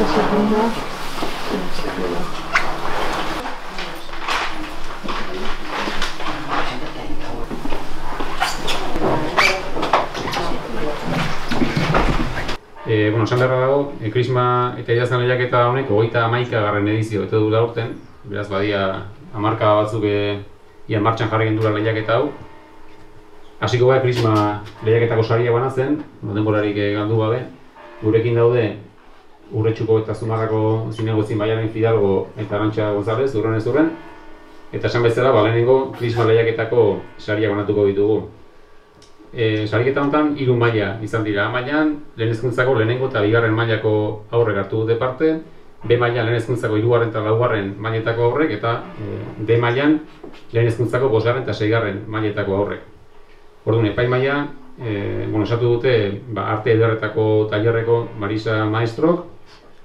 Bueno, esan beharra dago, Krisma eta idazlan lehiaketa honek 31. edizio bete du aurten, beraz badia hamarka batzuk ia martxan jarri gendura lehiaketa hau. Hasiko gara Krisma lehiaketako saria banatzen, denborarik galdu gabe. Gurekin daude Urretxuko eta Zumarrako zinegotzi Maialen Fidalgo eta Arantxa González, urren ez urren. Eta esan bezala, lehenengo Krisma lehiaketako saria banatuko ditugu. Sariketa honetan 3 maila izan dira. A mailan lehen hezkuntzako lehenengo eta bigarren mailako haurrek hartu dute parte, B mailan lehen hezkuntzako 3. eta 4. mailetako haurrek, eta D mailan lehen hezkuntzako 5. eta 6. mailetako haurrek. Orduan, epaimaila, esatu dute arte ederretako tailerreko Marisa Maestrok,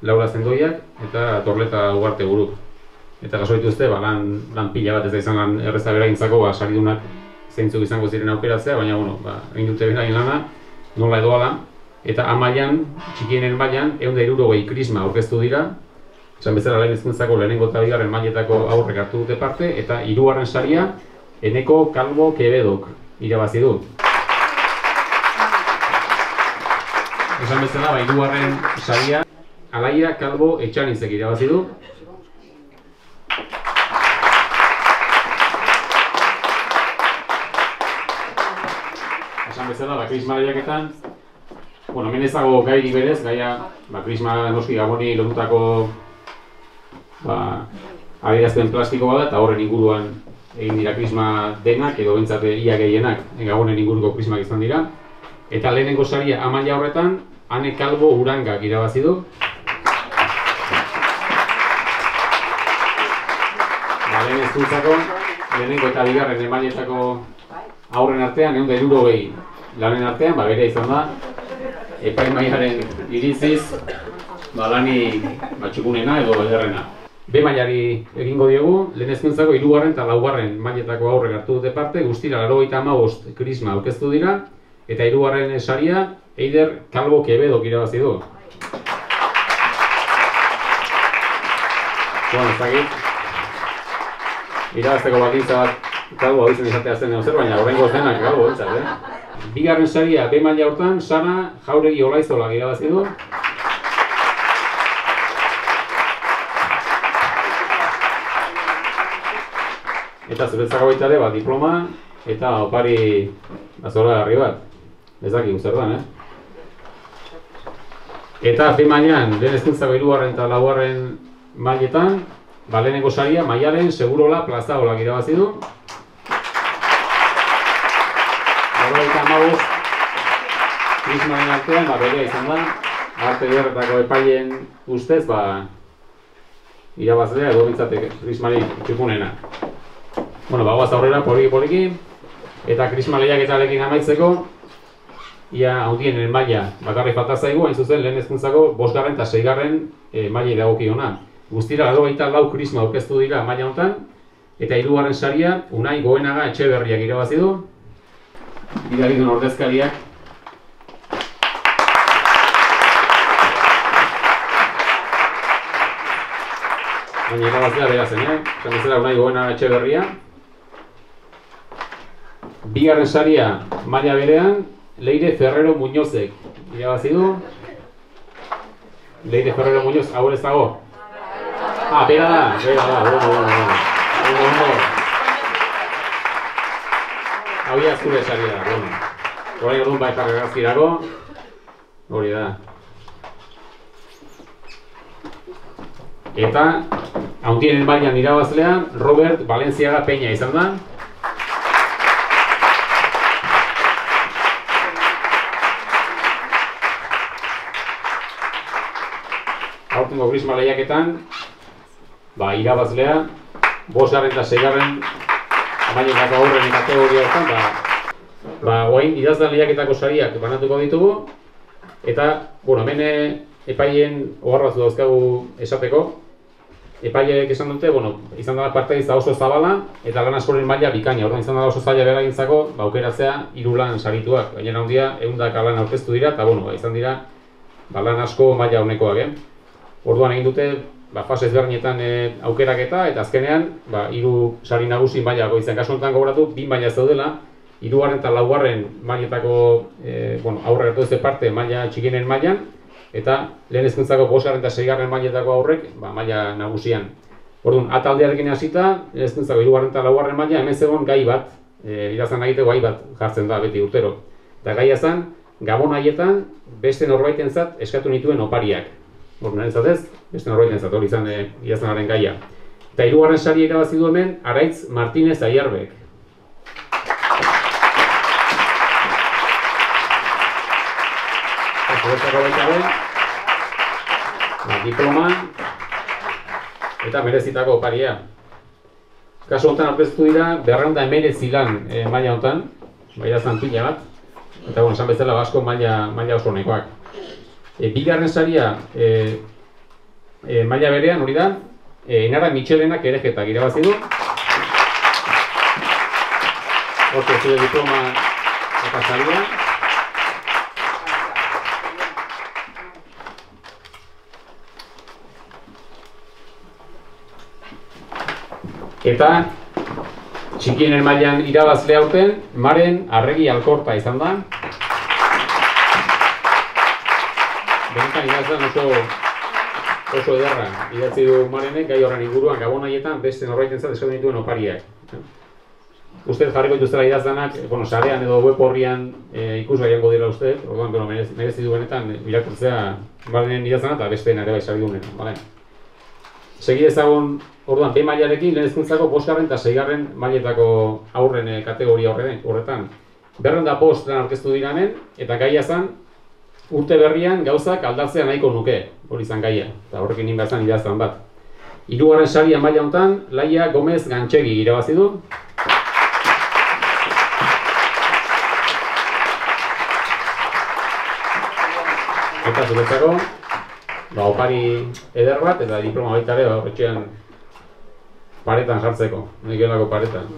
Laura Zendoiak eta Torleta Ugarte Buruk. Eta jaso dituzte, lan pila bat ez da izan lan erreza beraintzako saridunak zeintzuk izango ziren aukeratzea, baina egin dute berain lana, nola edo ala. Eta A mailan, txikienen mailan, 160 Krisma aurkeztu dira. Esan bezala lehen hezkuntzako lehenengo eta bigarren mailetako haurrek hartu dute parte, eta 3. saria Eneko Calvo Quevedok irabazi du. Esan bezala, 3. saria Alaia Calvo Etxanizek irabazi du. Esan bezala, Krisma lehiaketan, hemen ez dago gairi berez, gaia Krisma noski Gaboni lotutako adierazpen plastiko bada, eta horren inguruan egin dira Krisma denak, edo bentsate ia gehienak Gabonen inguruko Krismak izan dira. Eta lehenengo saria A maila horretan, Ane Calvo Urangak irabazi du. Lehen hezkuntzako, lehenengo eta bigarren mailetako haurren artean, 160 lanen artean, bere izan da, epaimaiaren iritziz, lanik txukunena edo ederrena. B mailari egingo diegu, lehen hezkuntzako 3. eta 4. mailetako haurrek hartu dute parte, guztira 95 Krisma aurkeztu dira, eta 3. saria Eider Calvo Quevedok irabazi du. Ez dakit, irabazteko baldintza bat Calvo hau izan izatea zen zer, baina horrengo denak Calvo entzat, Bigarren saria B maila hortan, Sara Jauregi Olaizolak irabazi du. Eta zuretzako baita ere, diploma eta opari zoragarri bat. Ez dakik zer dan, Eta B mailan, lehen hezkuntzako 3. eta 4. mailetan, lehenengo saria Maialen Segurola Plazaolak irabazi du. Krismaren artean, berea izan da, arte ederretako epaileen ustez, irabazlea edo bintzate Krismari txukunena. Bagoaz aurrera, poliki, eta Krisma lehiaketarekin amaitzeko, ia handienen maila bakarri falta zaigu, hain zuzen lehen hezkuntzako 5. eta 6. mailei dagokiona. Guztira, 24 Krisma aurkeztu dira maila honetan, eta 3. saria Unai Goenaga Etxeberriak irabazi du. Bidalidun ordezkariak. Baina irabazlea bera zen, Esan bezala Unai Goenaga Etxeberria. 2. saria maila berean, Leire Ferrero Muñozek irabazi du. Leire Ferrero Muñoz, hau ez dago? Bera da, hau ia zure saria da, Horain orduan baita gagazkirako, hori da. Eta, handienen mailan irabazlea, Robert Valenciaga Peña izan da. Aurtengo Krisma lehiaketan, irabazlea, 5. eta 6. mailetako haurren kategoria hortan, oain idazlan lehiaketako sariak banatuko ditugu, eta, hemen epaien oharrazu dauzkagu esateko. Epaileek esan dute, izan dela parteiditza oso zabala, eta lan askoren maila bikaina. Orduan izan dela oso zaila beragintzako, aukeratzea 3 lan sarituak. Gainera handia, 100 lan aurkeztu dira, eta izan dira, lan asko maila honekoak, Orduan egin dute fase ezberdinetan aukeraketa eta azkenean 3 sari nagusi mailako izan. Kasu honetan gogoratu 2 maila zeudela, 3. eta 4. mailetako aurrek hartu ez parte maila txikienen mailan, eta lehen hezkuntzako 5. eta 6. mailetako aurrek maila nagusian. Orduan, ataldearekin hasita, lehen hezkuntzako 3. eta 4. maila, hemen zegoen gai bat, idazlan egiteko gai bat jartzen da beti urtero. Eta gaia zen, Gabon haietan beste norbaitentzat eskatu nituen opariak. Orduan, ez, beste norbaitentzat hori izan idazlanaren gaia. Eta 3. sari irabazi du hemen Araitz Martinez Aiarbek. Zuretzako baita den, diploma eta merezitako oparia. Kasu honetan aurkeztu dira 219 lan maila honetan, idazlan pila bat, eta esan bezala asko maila oso honekoak. 2. saria maila berean hori da, Enara Mitxelenak Erejetak irabazi du. Hortze zure diploma eta saria. Eta txikienen mailan irabazle aurten Maren Arregi Alkorta izan da. Benetan idazlan oso ederra idatzi du Marenek gai horren inguruan Gabon haietan beste norbaitentzat eskatu dituen opariak. Uste jarriko dituztela idazlanak, sarean edo web horrian ikusgai jango dira uste, orduan merezi du benetan irakurtzea Marenen idazlana eta besteen ere bai sari dunen. Segi ezagun, orduan, B mailarekin lehen hezkuntzako 5. eta 6. mailetako aurren kategoria horretan. 205 lan aurkeztu dira hemen, eta gaia zen, urte berrian gauzak aldatzea nahiko nuke, hori izan gaia, eta horrekin nien bazan idazlan bat. 3. saria maila honetan, Laia Gomez Gantxegi irabazi du. Eta zuretzako, opari eder bat eta diploma baita ere horretxean paretan jartzeko, negelako paretan.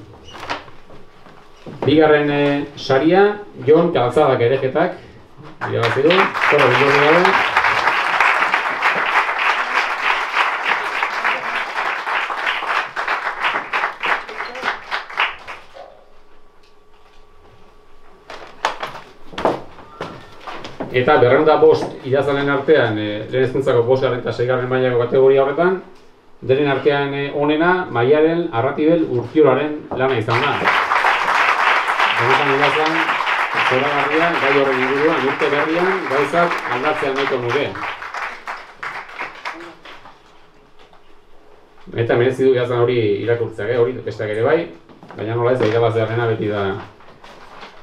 2. saria, Jon Kalzadak Erejetak irabazi du, zoro bildu gabe. Eta 205 idazlanen artean, lehen hezkuntzako 5. eta 6. mailako kategoria horretan, denen artean onena Maialen Arratibel Urkiolaren lana izan da. Benetan idazlan, zoragarria, gai horren inguruan, urte berrian, gauzak aldatzea nahiko nuke. Eta merezi du idazlan hori irakurtzeak, hori besteak ere bai, baina nola ez, irabazlearena beti da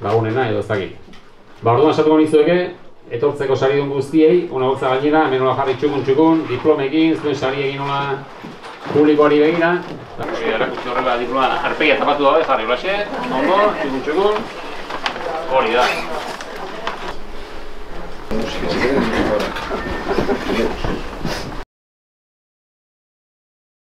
lagunena edo ez dakit. Orduan esatuko nizueke, etortzeko saridun guztiei, ona gotza gainera, hemen nola jarri txukun, diplomekin, zuen sari egin nola publikoari begira. Erakutsi horrela diploma arpegia zapatu dabe, jarri holaxe, ondo, txukun, hori da.